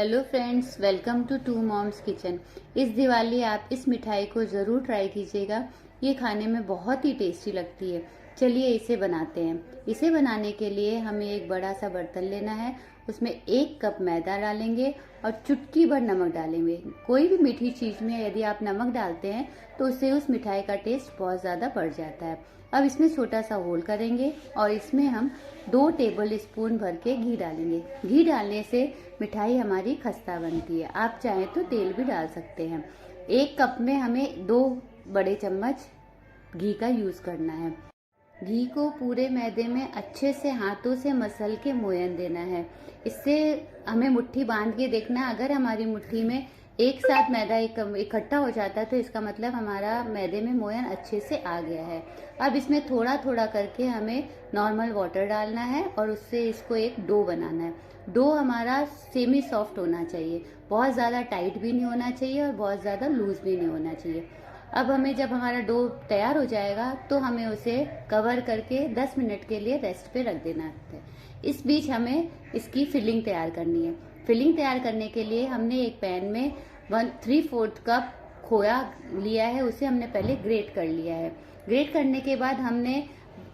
Hello friends, welcome to to Mom's Kitchen. इस दिवाली आप इस मिठाई को ज़रूर ट्राई कीजिएगा। ये खाने में बहुत ही टेस्टी लगती है। चलिए इसे बनाते हैं। इसे बनाने के लिए हमें एक बड़ा सा बर्तन लेना है। उसमें 1 कप मैदा डालेंगे और चुटकी भर नमक डालेंगे। कोई भी मीठी चीज़ में यदि आप नमक डालते हैं तो उससे उस मिठाई का टेस्ट बहुत ज़्यादा बढ़ जाता है। अब इसमें छोटा सा होल करेंगे और इसमें हम 2 टेबल स्पून भर के घी डालेंगे। घी डालने से मिठाई हमारी खस्ता बनती है। आप चाहें तो तेल भी डाल सकते हैं। 1 कप में हमें 2 बड़े चम्मच घी का यूज़ करना है। घी को पूरे मैदे में अच्छे से हाथों से मसल के मोयन देना है। इससे हमें मुट्ठी बांध के देखना, अगर हमारी मुट्ठी में एक साथ मैदा इकट्ठा हो जाता है तो इसका मतलब हमारा मैदे में मोयन अच्छे से आ गया है। अब इसमें थोड़ा थोड़ा करके हमें नॉर्मल वाटर डालना है और उससे इसको एक डो बनाना है। डो हमारा सेमी सॉफ्ट होना चाहिए, बहुत ज़्यादा टाइट भी नहीं होना चाहिए और बहुत ज़्यादा लूज भी नहीं होना चाहिए। अब हमें जब हमारा डो तैयार हो जाएगा तो हमें उसे कवर करके 10 मिनट के लिए रेस्ट पे रख देना है। इस बीच हमें इसकी फिलिंग तैयार करनी है। फिलिंग तैयार करने के लिए हमने एक पैन में 1/3 कप खोया लिया है। उसे हमने पहले ग्रेट कर लिया है। ग्रेट करने के बाद हमने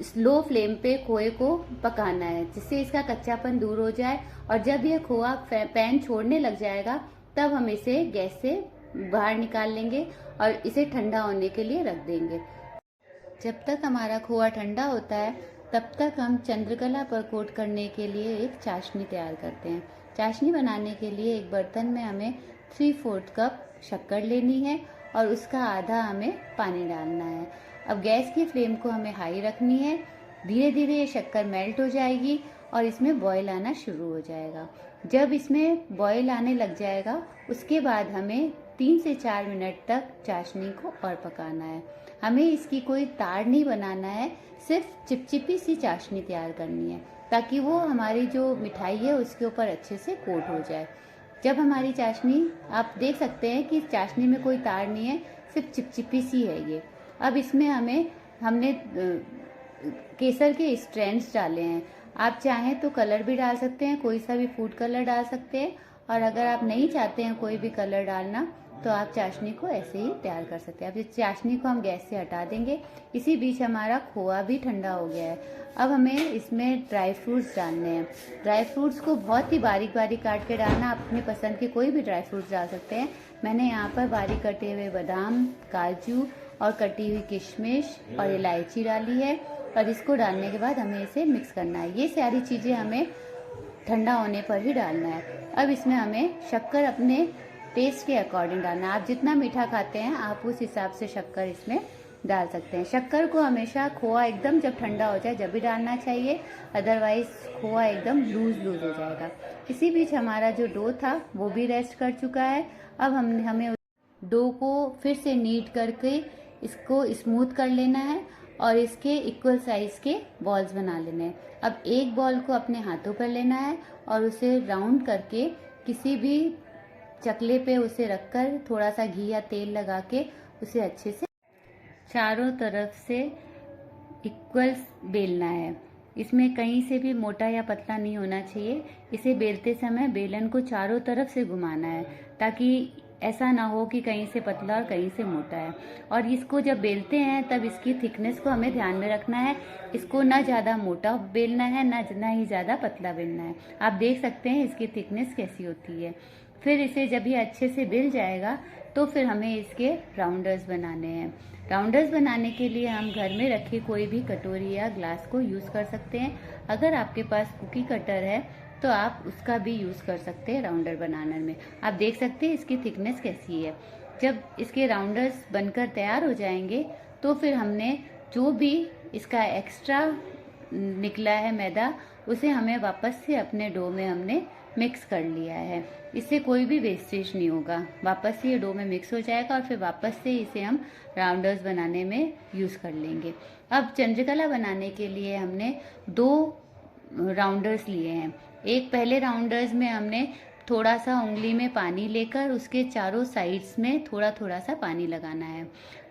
स्लो फ्लेम पे खोए को पकाना है, जिससे इसका कच्चापन दूर हो जाए। और जब यह खोआ पैन छोड़ने लग जाएगा तब हम इसे गैस से बाहर निकाल लेंगे और इसे ठंडा होने के लिए रख देंगे। जब तक हमारा खोआ ठंडा होता है तब तक हम चंद्रकला पर कोट करने के लिए एक चाशनी तैयार करते हैं। चाशनी बनाने के लिए एक बर्तन में हमें 3/4 कप शक्कर लेनी है और उसका आधा हमें पानी डालना है। अब गैस की फ्लेम को हमें हाई रखनी है। धीरे धीरे ये शक्कर मेल्ट हो जाएगी और इसमें बॉयल आना शुरू हो जाएगा। जब इसमें बॉयल आने लग जाएगा उसके बाद हमें 3 से 4 मिनट तक चाशनी को और पकाना है। हमें इसकी कोई तार नहीं बनाना है, सिर्फ चिपचिपी सी चाशनी तैयार करनी है ताकि वो हमारी जो मिठाई है उसके ऊपर अच्छे से कोट हो जाए। जब हमारी चाशनी, आप देख सकते हैं कि चाशनी में कोई तार नहीं है, सिर्फ चिपचिपी सी है ये। अब इसमें हमने केसर के स्ट्रैंड्स डाले हैं। आप चाहें तो कलर भी डाल सकते हैं, कोई सा भी फूड कलर डाल सकते हैं। और अगर आप नहीं चाहते हैं कोई भी कलर डालना तो आप चाशनी को ऐसे ही तैयार कर सकते हैं। अब इस चाशनी को हम गैस से हटा देंगे। इसी बीच हमारा खोआ भी ठंडा हो गया है। अब हमें इसमें ड्राई फ्रूट्स डालने हैं। ड्राई फ्रूट्स को बहुत ही बारीक बारीक काट के डालना। आप अपने पसंद के कोई भी ड्राई फ्रूट्स डाल सकते हैं। मैंने यहाँ पर बारीक कटे हुए बादाम, काजू और कटी हुई किशमिश और इलायची डाली है। और इसको डालने के बाद हमें इसे मिक्स करना है। ये सारी चीज़ें हमें ठंडा होने पर ही डालना है। अब इसमें हमें शक्कर अपने टेस्ट के अकॉर्डिंग डालना है। आप जितना मीठा खाते हैं आप उस हिसाब से शक्कर इसमें डाल सकते हैं। शक्कर को हमेशा खोआ एकदम जब ठंडा हो जाए जब भी डालना चाहिए, अदरवाइज खोआ एकदम लूज हो जाएगा। इसी बीच हमारा जो डो था वो भी रेस्ट कर चुका है। अब हमें डो को फिर से नीट करके इसको स्मूथ कर लेना है और इसके इक्वल साइज के बॉल्स बना लेने हैं। अब एक बॉल को अपने हाथों पर लेना है और उसे राउंड करके किसी भी चकले पे उसे रखकर थोड़ा सा घी या तेल लगा के उसे अच्छे से चारों तरफ से इक्वल बेलना है। इसमें कहीं से भी मोटा या पतला नहीं होना चाहिए। इसे बेलते समय बेलन को चारों तरफ से घुमाना है ताकि ऐसा ना हो कि कहीं से पतला और कहीं से मोटा है। और इसको जब बेलते हैं तब इसकी थिकनेस को हमें ध्यान में रखना है। इसको ना ज़्यादा मोटा बेलना है ना ही ज़्यादा पतला बेलना है। आप देख सकते हैं इसकी थिकनेस कैसी होती है। फिर इसे जब ये अच्छे से बेल जाएगा तो फिर हमें इसके राउंडर्स बनाने हैं। राउंडर्स बनाने के लिए हम घर में रखे कोई भी कटोरी या ग्लास को यूज़ कर सकते हैं। अगर आपके पास कुकी कटर है तो आप उसका भी यूज़ कर सकते हैं राउंडर बनाने में। आप देख सकते हैं इसकी थिकनेस कैसी है। जब इसके राउंडर्स बनकर तैयार हो जाएंगे तो फिर हमने जो भी इसका एक्स्ट्रा निकला है मैदा उसे हमें वापस से अपने डो में हमने मिक्स कर लिया है। इससे कोई भी वेस्टेज नहीं होगा। वापस से ये डो में मिक्स हो जाएगा और फिर वापस से इसे हम राउंडर्स बनाने में यूज़ कर लेंगे। अब चंद्रकला बनाने के लिए हमने 2 राउंडर्स लिए हैं। एक पहले राउंडर्स में हमने थोड़ा सा उंगली में पानी लेकर उसके चारों साइड्स में थोड़ा थोड़ा सा पानी लगाना है।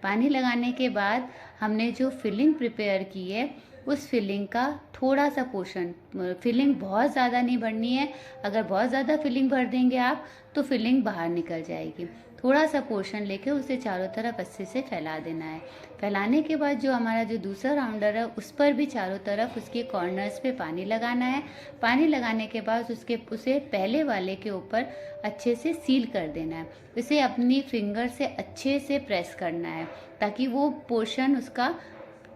पानी लगाने के बाद हमने जो फिलिंग प्रिपेयर की है उस फिलिंग का थोड़ा सा पोर्शन, फिलिंग बहुत ज़्यादा नहीं भरनी है। अगर बहुत ज़्यादा फिलिंग भर देंगे आप तो फिलिंग बाहर निकल जाएगी। थोड़ा सा पोर्शन लेके उसे चारों तरफ अच्छे से फैला देना है। फैलाने के बाद जो हमारा जो दूसरा राउंडर है उस पर भी चारों तरफ उसके कॉर्नर्स पे पानी लगाना है। पानी लगाने के बाद उसे पहले वाले के ऊपर अच्छे से सील कर देना है। इसे अपनी फिंगर से अच्छे से प्रेस करना है ताकि वो पोर्शन उसका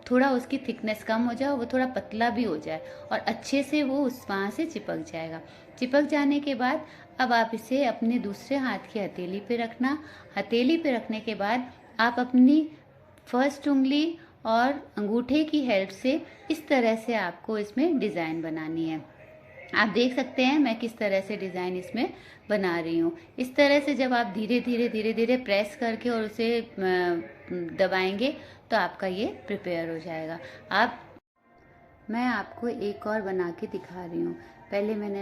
थोड़ा, उसकी थिकनेस कम हो जाए, वो थोड़ा पतला भी हो जाए और अच्छे से वो वहाँ से चिपक जाएगा। चिपक जाने के बाद अब आप इसे अपने दूसरे हाथ की हथेली पे रखना। हथेली पे रखने के बाद आप अपनी फर्स्ट उंगली और अंगूठे की हेल्प से इस तरह से आपको इसमें डिज़ाइन बनानी है। आप देख सकते हैं मैं किस तरह से डिज़ाइन इसमें बना रही हूँ। इस तरह से जब आप धीरे धीरे प्रेस करके और उसे दबाएंगे तो आपका ये प्रिपेयर हो जाएगा। मैं आपको एक और बना के दिखा रही हूँ। पहले मैंने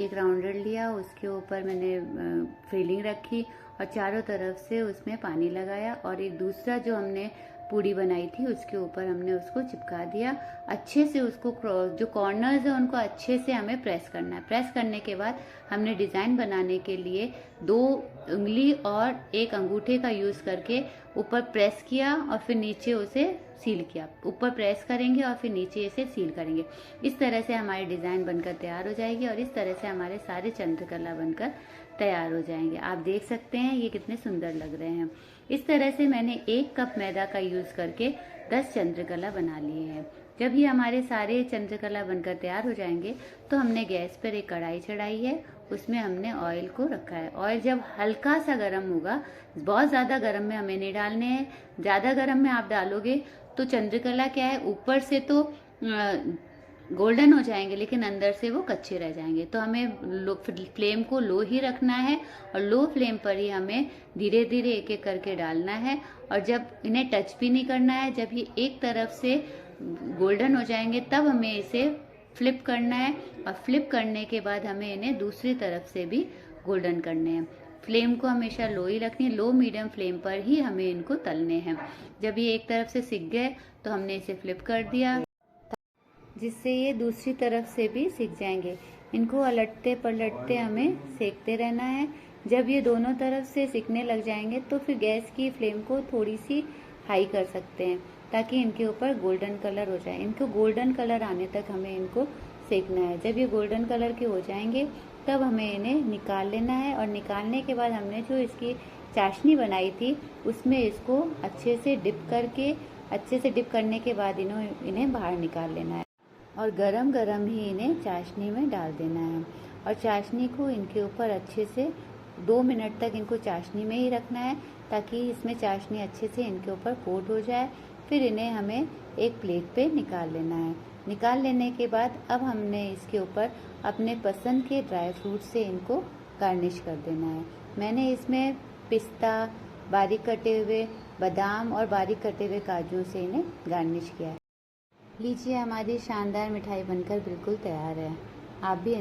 एक राउंडर लिया, उसके ऊपर मैंने फिलिंग रखी और चारों तरफ से उसमें पानी लगाया और एक दूसरा जो हमने पूड़ी बनाई थी उसके ऊपर हमने उसको चिपका दिया। अच्छे से उसको जो कॉर्नर्स है उनको अच्छे से हमें प्रेस करना है। प्रेस करने के बाद हमने डिज़ाइन बनाने के लिए 2 उंगली और एक अंगूठे का यूज़ करके ऊपर प्रेस किया और फिर नीचे उसे सील किया। ऊपर प्रेस करेंगे और फिर नीचे इसे सील करेंगे। इस तरह से हमारी डिज़ाइन बनकर तैयार हो जाएगी और इस तरह से हमारे सारे चंद्रकला बनकर तैयार हो जाएंगे। आप देख सकते हैं ये कितने सुंदर लग रहे हैं। इस तरह से मैंने 1 कप मैदा का यूज़ करके 10 चंद्रकला बना लिए हैं। जब ये हमारे सारे चंद्रकला बनकर तैयार हो जाएंगे तो हमने गैस पर एक कढ़ाई चढ़ाई है, उसमें हमने ऑयल को रखा है। ऑयल जब हल्का सा गर्म होगा, बहुत ज़्यादा गर्म में हमें नहीं डालने हैं। ज़्यादा गर्म में आप डालोगे तो चंद्रकला क्या है, ऊपर से तो गोल्डन हो जाएंगे लेकिन अंदर से वो कच्चे रह जाएंगे। तो हमें फ्लेम को लो ही रखना है और लो फ्लेम पर ही हमें धीरे धीरे एक एक करके डालना है। और जब इन्हें टच भी नहीं करना है, जब ये एक तरफ से गोल्डन हो जाएंगे तब हमें इसे फ्लिप करना है और फ्लिप करने के बाद हमें इन्हें दूसरी तरफ से भी गोल्डन करने हैं। फ्लेम को हमेशा लो ही रखनी है, लो मीडियम फ्लेम पर ही हमें इनको तलने हैं। जब ये एक तरफ से सिक गए तो हमने इसे फ्लिप कर दिया जिससे ये दूसरी तरफ से भी सिक जाएंगे। इनको अलटते पलटते हमें सेकते रहना है। जब ये दोनों तरफ से सिकने लग जाएंगे तो फिर गैस की फ्लेम को थोड़ी सी हाई कर सकते हैं ताकि इनके ऊपर गोल्डन कलर हो जाए। इनको गोल्डन कलर आने तक हमें इनको सेकना है। जब ये गोल्डन कलर के हो जाएंगे तब हमें इन्हें निकाल लेना है और निकालने के बाद हमने जो इसकी चाशनी बनाई थी उसमें इसको अच्छे से डिप करने के बाद इन्हें बाहर निकाल लेना है और गरम गरम ही इन्हें चाशनी में डाल देना है। और चाशनी को इनके ऊपर अच्छे से 2 मिनट तक इनको चाशनी में ही रखना है ताकि इसमें चाशनी अच्छे से इनके ऊपर कोट हो जाए। फिर इन्हें हमें एक प्लेट पे निकाल लेना है। निकाल लेने के बाद अब हमने इसके ऊपर अपने पसंद के ड्राई फ्रूट से इनको गार्निश कर देना है। मैंने इसमें पिस्ता, बारीक कटे हुए बादाम और बारीक कटे हुए काजू से इन्हें गार्निश किया है। लीजिए, हमारी शानदार मिठाई बनकर बिल्कुल तैयार है। आप भी